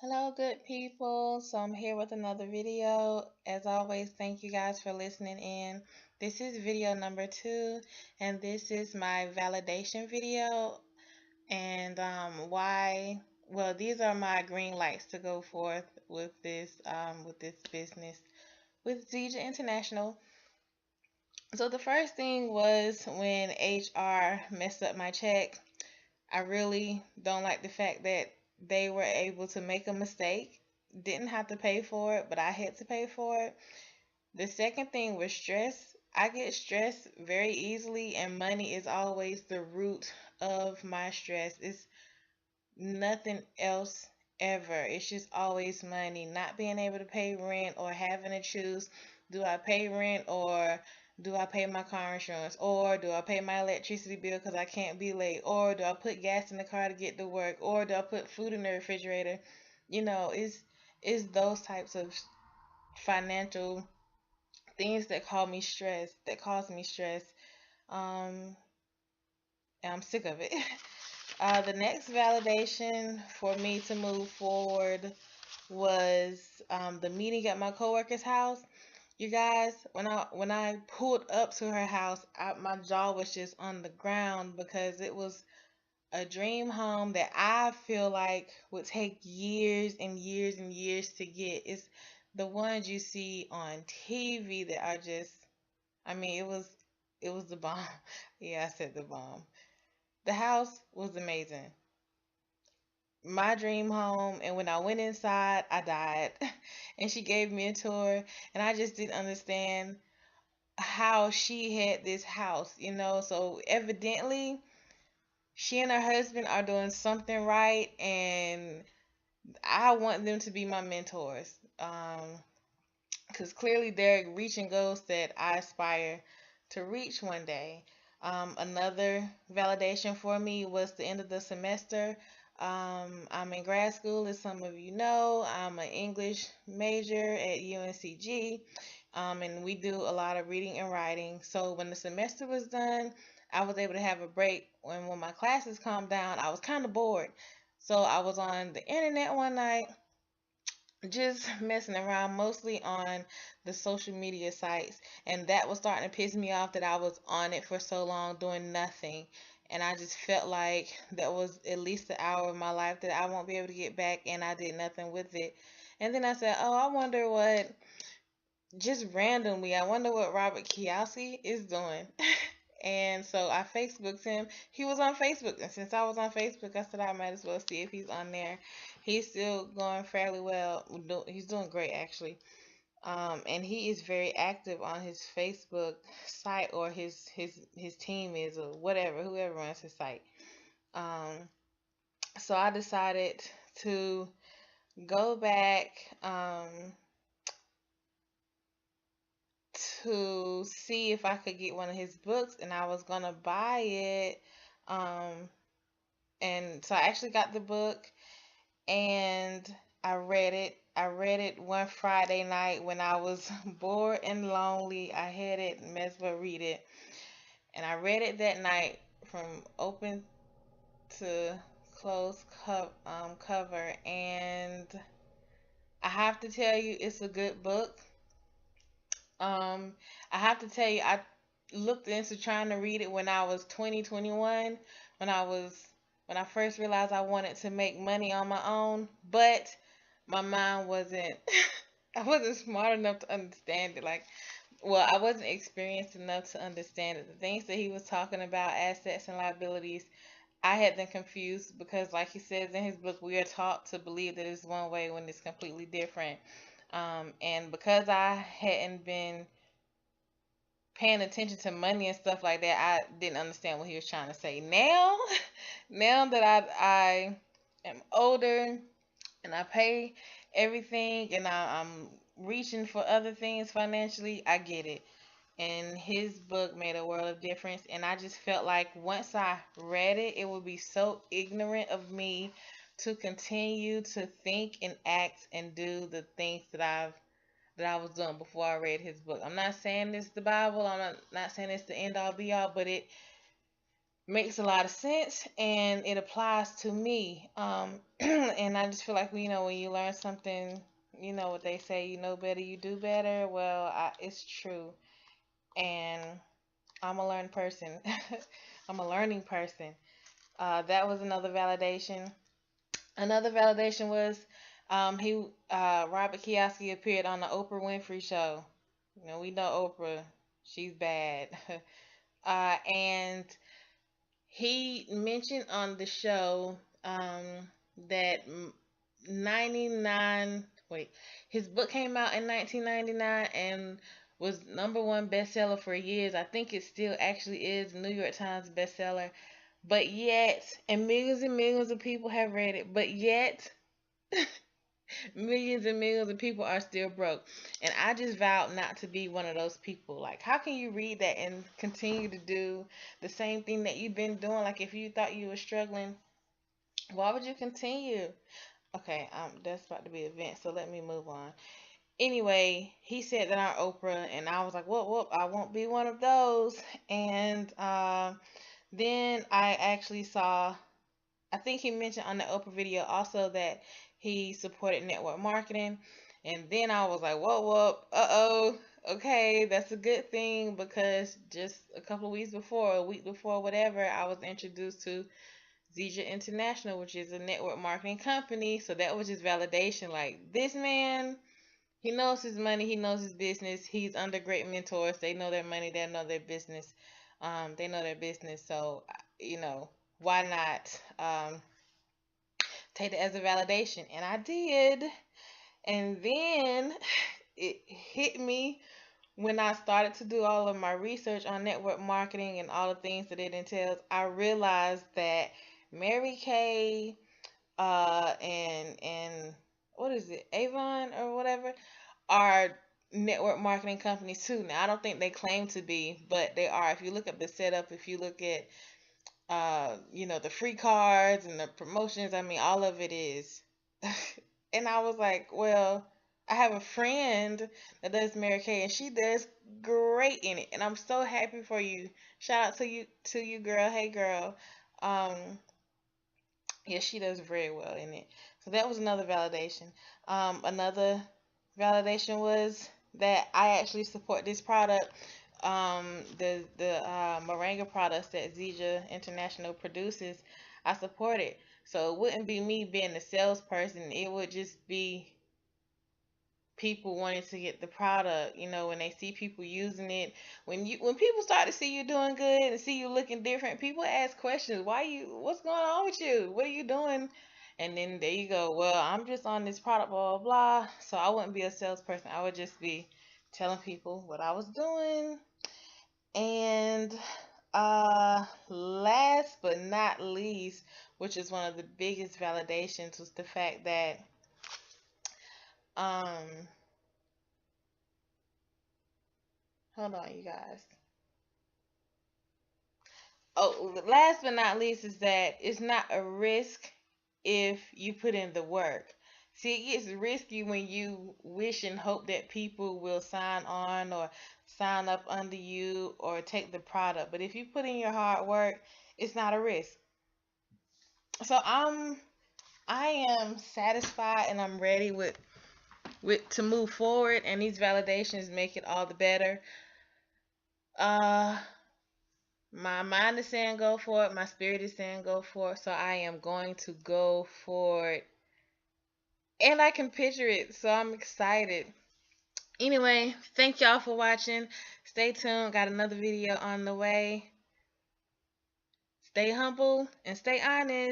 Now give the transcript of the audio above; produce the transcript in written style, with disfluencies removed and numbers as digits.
Hello, good people. So I'm here with another video. As always, thank you guys for listening in. This is video number 2, and this is my validation video. And why? Well, these are my green lights to go forth with this business with Zija International. So the first thing was when HR messed up my check. I really don't like the fact that they were able to make a mistake, didn't have to pay for it, but I had to pay for it. The second thing was stress. I get stressed very easily, and money is always the root of my stress. It's nothing else ever. It's just always money. Not being able to pay rent or having to choose, do I pay rent or do I pay my car insurance or do I pay my electricity bill because I can't be late or do I put gas in the car to get to work or do I put food in the refrigerator? It's those types of financial things that cause me stress. Um, and I'm sick of it. The next validation for me to move forward was the meeting at my coworker's house. You guys, when I pulled up to her house, my jaw was just on the ground because it was a dream home that I feel like would take years and years and years to get. It's the ones you see on TV that are just, I mean, it was the bomb. Yeah, I said the bomb. The house was amazing. My dream home, and when I went inside I died. And she gave me a tour, and I just didn't understand how she had this house. So evidently she and her husband are doing something right, and I want them to be my mentors, because clearly they're reaching goals that I aspire to reach one day. Another validation for me was the end of the semester. I'm in grad school, as some of you know. I'm an English major at UNCG, and we do a lot of reading and writing. So when the semester was done, I was able to have a break. When my classes calmed down, I was kind of bored. So I was on the internet one night just messing around, mostly on the social media sites, and that was starting to piss me off that I was on it for so long doing nothing. And I just felt like that was at least an hour of my life that I won't be able to get back, and I did nothing with it. And then I said, oh, I wonder what, just randomly, I wonder what Robert Kiyosaki is doing. And so I Facebooked him. He was on Facebook, and since I was on Facebook, I said I might as well see if he's on there. He's still going fairly well. He's doing great, actually. And he is very active on his Facebook site, or his team is, or whatever, whoever runs his site. Um, so I decided to go back to see if I could get one of his books, and I was gonna buy it. Um, and so I actually got the book, and I read it. I read it one Friday night when I was bored and lonely. I had it, may as well read it. And I read it that night from open to close cover. And I have to tell you, it's a good book. Um, I have to tell you, I looked into trying to read it when I was 20, 21, when I first realized I wanted to make money on my own, but my mind wasn't I wasn't smart enough to understand it. Like, well, I wasn't experienced enough to understand it. The things that he was talking about, assets and liabilities, I had them confused because, like he says in his book, we are taught to believe that it's one way when it's completely different. And because I hadn't been paying attention to money and stuff like that, I didn't understand what he was trying to say. Now, now that I am older and I pay everything, and I'm reaching for other things financially, I get it. And his book made a world of difference. And I just felt like once I read it, it would be so ignorant of me to continue to think and act and do the things that I was doing before I read his book. I'm not saying it's the Bible. I'm not saying it's the end all be all, but makes a lot of sense and it applies to me. And I just feel like, when you learn something, what they say, you know better, you do better. Well, it's true. And I'm a learned person. I'm a learning person. That was another validation. Another validation was he Robert Kiyosaki appeared on the Oprah Winfrey show. We know Oprah, she's bad. And he mentioned on the show that 99 wait, his book came out in 1999 and was #1 bestseller for years. I think it still actually is New York Times bestseller. But yet, and millions of people have read it, but yet millions and millions of people are still broke. And I just vowed not to be one of those people. Like, how can you read that and continue to do the same thing that you've been doing? Like, if you thought you were struggling, why would you continue? Okay, that's about to be an event, so let me move on. Anyway, he said that I'm Oprah, and I was like, whoop, whoop, I won't be one of those. And then I actually saw, I think he mentioned on the Oprah video also that he supported network marketing. And then I was like, whoa, whoa, uh-oh, okay, that's a good thing, because just a couple of weeks before, a week before, whatever, I was introduced to Zija International, which is a network marketing company. So that was just validation. Like, this man, he knows his money, he knows his business, he's under great mentors. They know their money, they know their business. They know their business. So, why not take it as a validation? And I did. And then it hit me when I started to do all of my research on network marketing and all the things that it entails. I realized that Mary Kay, and what is it, Avon or whatever, are network marketing companies too. Now, I don't think they claim to be, but they are. If you look at the setup, if you look at the free cards and the promotions, I mean, all of it is. And I was like, well, I have a friend that does Mary Kay, and she does great in it, and I'm so happy for you. Shout out to you, girl. Hey, girl. Um, yeah, she does very well in it. So that was another validation. Another validation was that I actually support this product. The moringa products that Zija International produces, I support it. So it wouldn't be me being the salesperson. It would just be people wanting to get the product. When they see people using it, when people start to see you doing good and see you looking different, people ask questions. What's going on with you? What are you doing? And then there you go. Well, I'm just on this product, blah blah blah. So I wouldn't be a salesperson. I would just be telling people what I was doing. And last but not least, which is one of the biggest validations, was the fact that um hold on, you guys. Oh, last but not least is that it's not a risk if you put in the work. See, it gets risky when you wish and hope that people will sign on or sign up under you or take the product. But if you put in your hard work, it's not a risk. So I am satisfied and I'm ready with to move forward, and these validations make it all the better. Uh My mind is saying go for it. My spirit is saying go for it. So I am going to go for it. And I can picture it. So I'm excited. Anyway, thank y'all for watching. Stay tuned. Got another video on the way. Stay humble and stay honest.